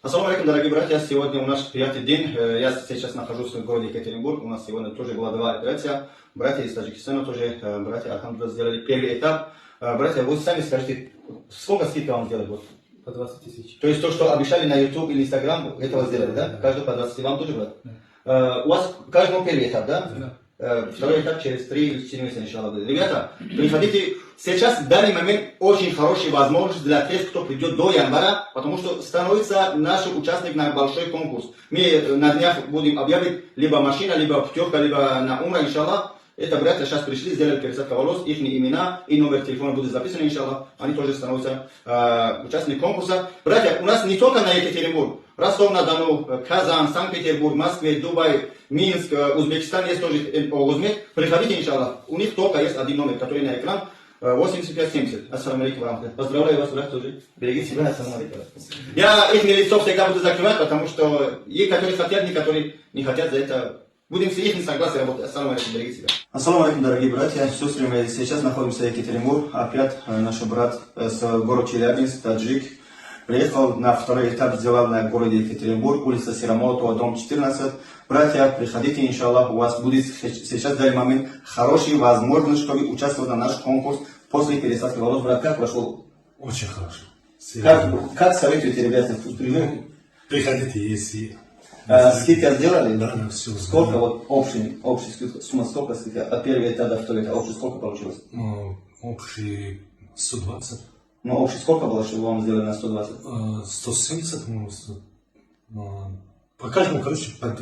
Ассаламу алейкум, дорогие братья. Сегодня у нас пятый день. Я сейчас нахожусь в городе Екатеринбург. У нас сегодня тоже было два операция. Братья из Таджикистана тоже, братья Алхамдулилlah, сделали первый этап. Братья, вы сами скажите, сколько скидка вам сделали? Вот? По 20 тысяч. То есть то, что обещали на YouTube или Instagram, этого сделали, да? Каждый по 20. Вам тоже, брат? У вас каждому первый этап, да? Да. Второй этап через 3 или 4 месяца, иншаллах. Ребята, приходите. Сейчас в данный момент очень хорошая возможность для тех, кто придет до января, потому что становится наш участник на большой конкурс. Мы на днях будем объявить либо машина, либо путевка, либо на умра, иншаллах. Это братья сейчас пришли, сделали пересадку волос, их имена и номер телефона будет записан, иншаллах. Они тоже становятся участниками конкурса. Братья, у нас не только на Екатеринбург. Ростов-на-Дону, Казань, Санкт-Петербург, Москва, Дубай, Минск, Узбекистан есть тоже Узбек. Приходите, иншаллах. У них только есть один номер, который на экран. 85-70. Ассаламу алейкум варахматуллах. Поздравляю вас, брат, тоже. Берегите себя. Ассаламу алейкум. Я их лицо всегда буду закрывать, потому что есть, которые хотят, некоторые не хотят за это. Будем с их согласия работать. Ассаламу алейкум, берегите себя. Ассаламу алейкум, дорогие братья, сестры, мы сейчас находимся в Екатеринбург. Опять наш брат с города Челябинск, таджик, приехал на второй этап, сделал на городе Екатеринбург, улица Серомолотова, дом 14. Братья, приходите, иншаллах, у вас будет сейчас в данный момент хорошая возможность, чтобы участвовать на наш конкурс после пересадки волос. Брат, как прошел? Очень хорошо. Как советуете, ребята? Приходите, если... Скидка сделали? Да, все. Сколько вот общая сумма, сколько скидка? От первого этапа до второго этапа общий сколько получилось? Общий 120. Ну, общий сколько было, чтобы вам сделали на 120? 170, по каждому, короче, по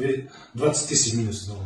20 тысяч минус дало.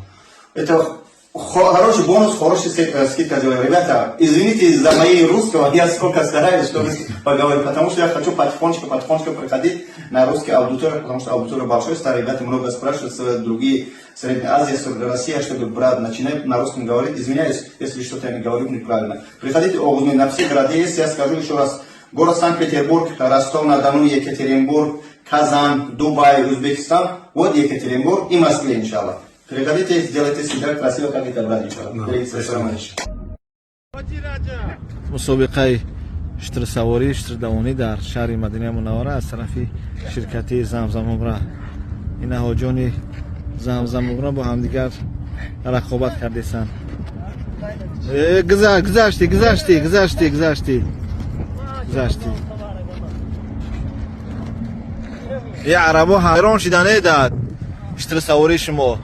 Это хороший бонус, хорошая скидка сделали. Ребята, извините за моей русского, я сколько стараюсь, чтобы поговорить, потому что я хочу потихонечку приходить на русский аудиторию, потому что аудитория большой, старые ребята много спрашивают с другие Средней Азии, с России, чтобы брат начинает на русском говорить. Извиняюсь, если что-то я не говорю неправильно. Приходите на все города есть, я скажу еще раз. Город Санкт-Петербург, Ростов-на-Дону, Екатеринбург, Казань, Дубай, Узбекистан, вот Екатеринбург и Москва, иншаллах. Приходите, сделайте себя красиво, как это брать, иншаллах. مسابقه شتر سواری شتر دوانی در شهر مدینه منوره از طرف شرکت زمزم عمره این حاجان زمزم عمره با همدیگر رقابت کردیسن گذشتی یه عربا حیران شدن داد شتر سواری شما